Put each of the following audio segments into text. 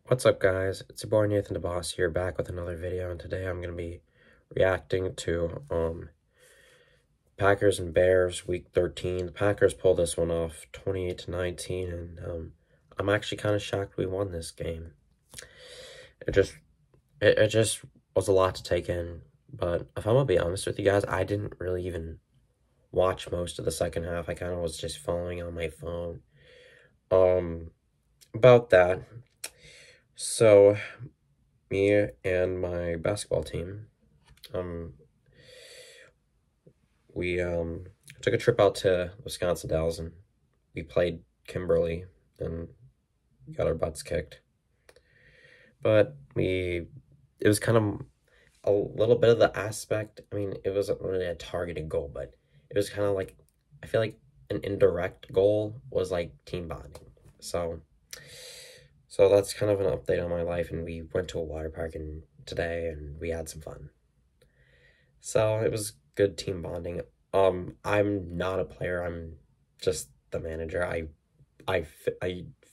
What's up, guys? It's your boy Nathan the Boss here, back with another video, and today I'm going to be reacting to Packers and Bears Week 13. The Packers pulled this one off 28-19, and I'm actually kind of shocked we won this game. It just was a lot to take in, but if I'm going to be honest with you guys, I didn't really even watch most of the second half. I kind of was just following on my phone. About that, so me and my basketball team, we took a trip out to Wisconsin Dells, and we played Kimberly and got our butts kicked. But it was kind of a little bit of the aspect. I mean, it wasn't really a targeted goal, but it was kind of like, I feel like an indirect goal was like team bonding. So that's kind of an update on my life, and we went to a water park today, and we had some fun. So it was good team bonding. I'm not a player. I'm just the manager. I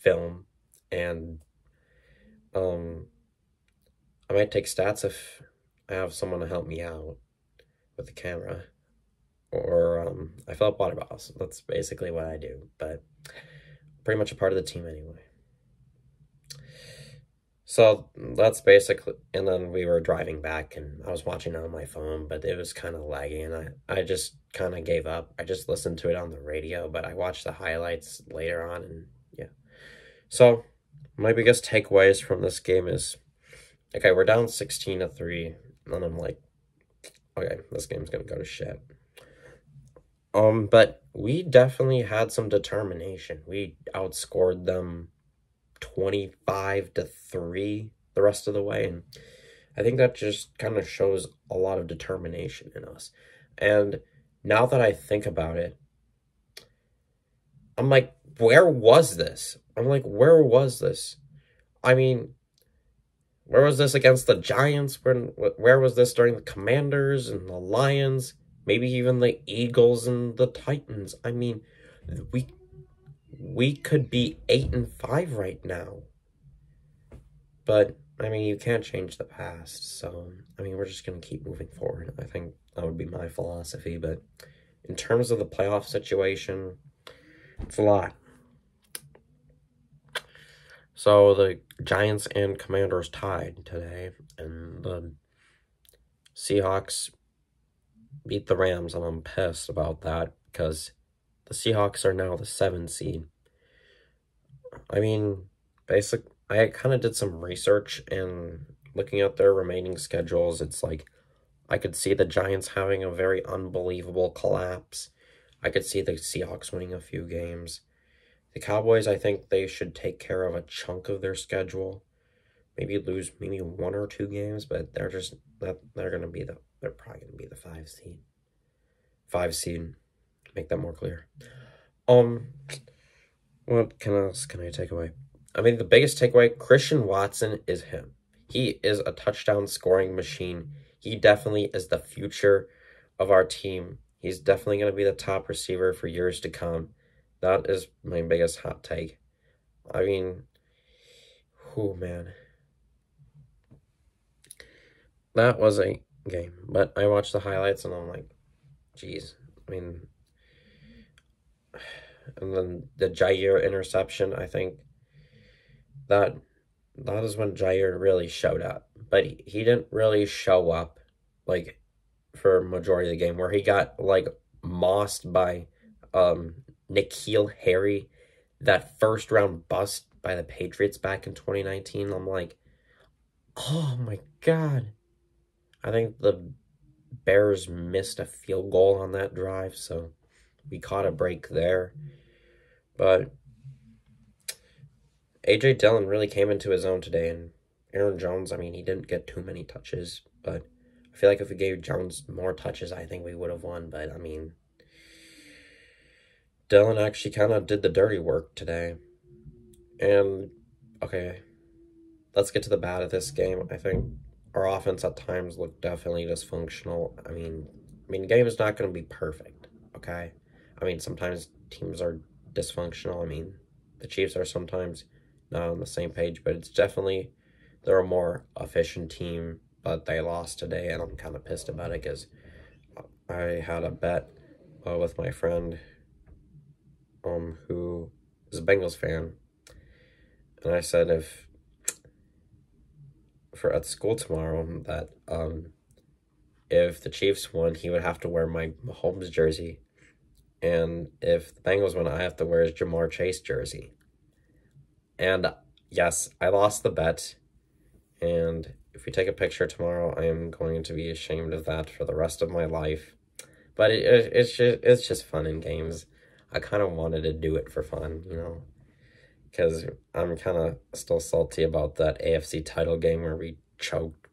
film, and I might take stats if I have someone to help me out with the camera, or I fill up water bottles. That's basically what I do, but pretty much a part of the team anyway. So that's basically, and then we were driving back, and I was watching it on my phone, but it was kind of laggy, and I just kind of gave up. I just listened to it on the radio, but I watched the highlights later on, and yeah. So my biggest takeaways from this game is, okay, we're down 16-3, and I'm like, okay, this game's gonna go to shit. But we definitely had some determination. We outscored them 25-3 the rest of the way, and I think that just kind of shows a lot of determination in us. And now that I think about it, I'm like, where was this? Where was this? I mean, where was this against the Giants? Where was this during the Commanders and the Lions? Maybe even the Eagles and the Titans. I mean, we could be 8-5 right now. But, I mean, you can't change the past. So, I mean, we're just going to keep moving forward. I think that would be my philosophy. But in terms of the playoff situation, it's a lot. So, the Giants and Commanders tied today. And the Seahawks beat the Rams. And I'm pissed about that, because the Seahawks are now the 7th seed. I mean, I kind of did some research, and looking at their remaining schedules, it's like I could see the Giants having a very unbelievable collapse. I could see the Seahawks winning a few games. The Cowboys, I think they should take care of a chunk of their schedule. Maybe lose 1 or 2 games, but they're probably going to be the 5 seed. 5 seed. Make that more clear. What else can I take away? I mean, the biggest takeaway, Christian Watson is him. He is a touchdown scoring machine. He definitely is the future of our team. He's definitely going to be the top receiver for years to come. That is my biggest hot take. I mean, man. That was a game. But I watched the highlights, and I'm like, geez. I mean, and then the Jair interception, I think that is when Jair really showed up. But he didn't really show up, like, for a majority of the game, where he got, like, mossed by N'Keal Harry, that first-round bust by the Patriots back in 2019. I'm like, oh, my God. I think the Bears missed a field goal on that drive, so we caught a break there. But A.J. Dillon really came into his own today, and Aaron Jones, I mean, he didn't get too many touches, but I feel like if we gave Jones more touches, I think we would have won. But, I mean, Dillon actually kind of did the dirty work today. And, okay, let's get to the bad of this game. I think our offense at times looked definitely dysfunctional. I mean, the game is not going to be perfect, okay? I mean, sometimes teams are dysfunctional. I mean, the Chiefs are sometimes not on the same page, but it's definitely, they're a more efficient team, but they lost today, and I'm kind of pissed about it because I had a bet with my friend who is a Bengals fan, and I said at school tomorrow that if the Chiefs won, he would have to wear my Mahomes jersey, and if the Bengals win, I have to wear his Jamar Chase jersey. And yes, I lost the bet, and if we take a picture tomorrow, I am going to be ashamed of that for the rest of my life. But it's just fun in games. I kind of wanted to do it for fun, you know, because I'm kind of still salty about that AFC title game where we choked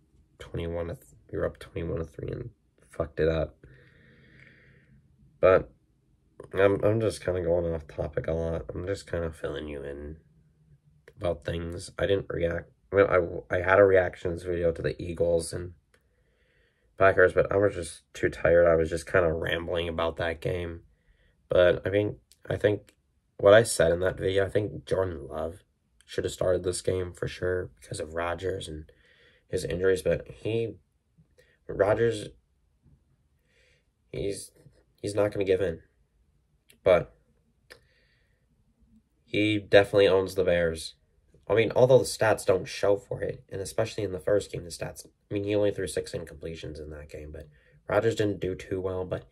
we were up 21-3 and fucked it up. But I'm just kind of going off topic a lot. I'm just kind of filling you in about things. I didn't react. I mean, I had a reactions video to the Eagles and Packers, but I was just too tired. I was just kind of rambling about that game. But I mean, I think what I said in that video, I think Jordan Love should have started this game for sure because of Rodgers and his injuries. But Rodgers, he's not going to give in. But he definitely owns the Bears. I mean, although the stats don't show for it, and especially in the first game, the stats, I mean, he only threw 6 incompletions in that game, but Rodgers didn't do too well, but,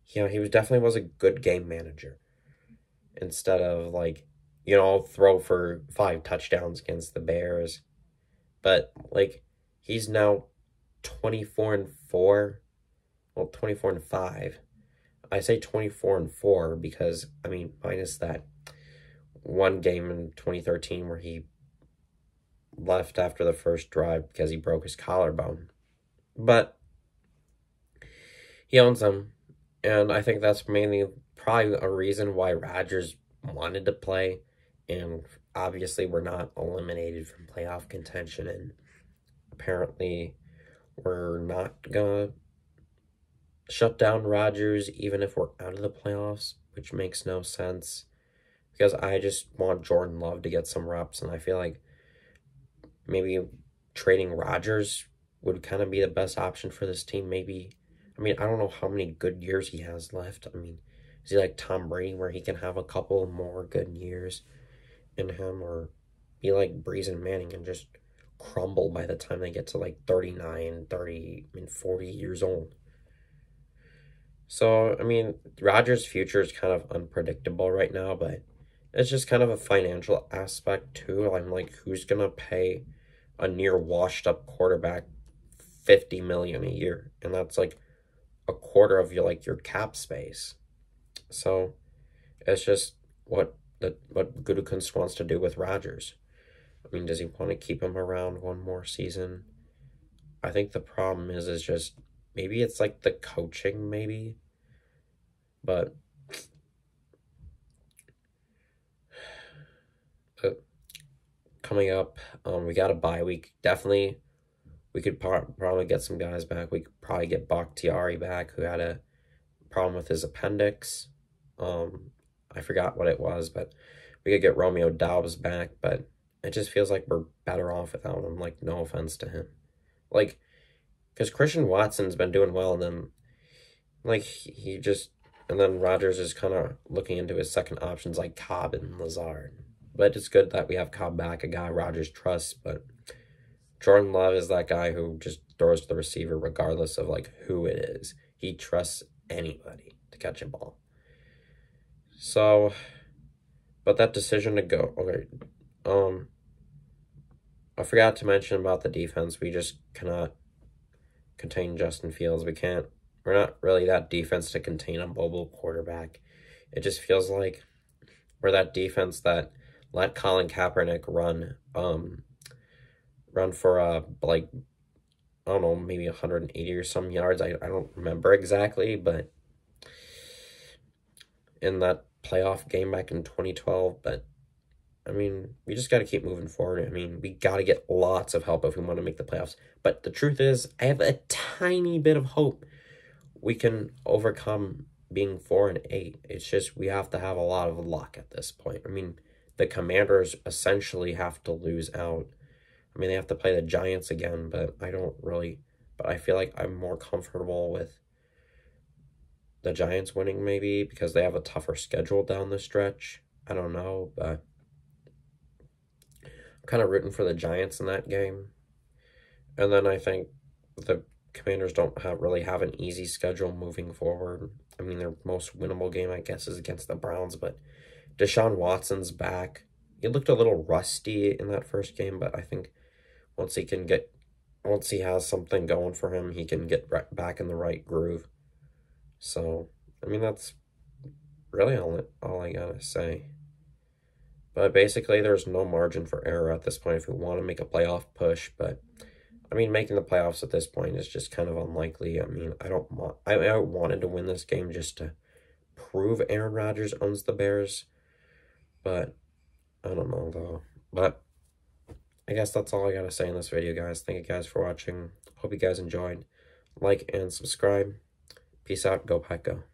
you know, he definitely was a good game manager. Instead of, like, you know, throw for 5 touchdowns against the Bears. But, like, he's now 24-4, well, 24-5. I say 24-4 because, I mean, minus that one game in 2013 where he left after the first drive because he broke his collarbone. But he owns them, and I think that's mainly probably a reason why Rodgers wanted to play, and obviously we're not eliminated from playoff contention, and apparently we're not gonna shut down Rodgers even if we're out of the playoffs, which makes no sense. Because I just want Jordan Love to get some reps, and I feel like maybe trading Rodgers would kind of be the best option for this team. Maybe, I mean, I don't know how many good years he has left. I mean, is he like Tom Brady where he can have a couple more good years in him, or be like Breeze and Manning and just crumble by the time they get to like 39, 30, I mean, 40 years old? So, I mean, Rodgers' future is kind of unpredictable right now, but it's just kind of a financial aspect too. I'm like, who's gonna pay a near washed up quarterback $50 million a year? And that's like a quarter of your cap space. So it's just what Gutekunst wants to do with Rodgers. I mean, does he want to keep him around one more season? I think the problem is just maybe it's like the coaching, maybe. But coming up, we got a bye week. Definitely, we could probably get some guys back. We could probably get Bakhtiari back, who had a problem with his appendix. I forgot what it was, but we could get Romeo Doubs back. But it just feels like we're better off without him. Like, no offense to him. Like, because Christian Watson's been doing well, and then, like, and then Rodgers is kind of looking into his second options like Cobb and Lazard. But it's good that we have Cobb back, a guy Rodgers trusts. But Jordan Love is that guy who just throws to the receiver regardless of, like, who it is. He trusts anybody to catch a ball. So, but that decision to go, okay, I forgot to mention about the defense. We just cannot contain Justin Fields. We're not really that defense to contain a mobile quarterback. It just feels like we're that defense that let Colin Kaepernick run for like, I don't know, maybe 180 or some yards. I don't remember exactly, but in that playoff game back in 2012. But I mean, we just got to keep moving forward. I mean, we got to get lots of help if we want to make the playoffs. But the truth is, I have a tiny bit of hope we can overcome being 4-8. It's just we have to have a lot of luck at this point. I mean, the Commanders essentially have to lose out. I mean, they have to play the Giants again, but I feel like I'm more comfortable with the Giants winning maybe because they have a tougher schedule down the stretch. I don't know, but I'm kind of rooting for the Giants in that game. And then I think the Commanders don't really have an easy schedule moving forward. I mean, their most winnable game, I guess, is against the Browns, but Deshaun Watson's back. He looked a little rusty in that first game, but I think once he has something going for him, he can get back in the right groove. So, I mean, that's really all I gotta say. But basically, there's no margin for error at this point if we want to make a playoff push. But, I mean, making the playoffs at this point is just kind of unlikely. I mean, I wanted to win this game just to prove Aaron Rodgers owns the Bears. But, I don't know, though. But, I guess that's all I gotta say in this video, guys. Thank you guys for watching. Hope you guys enjoyed. Like and subscribe. Peace out. Go Pack Go.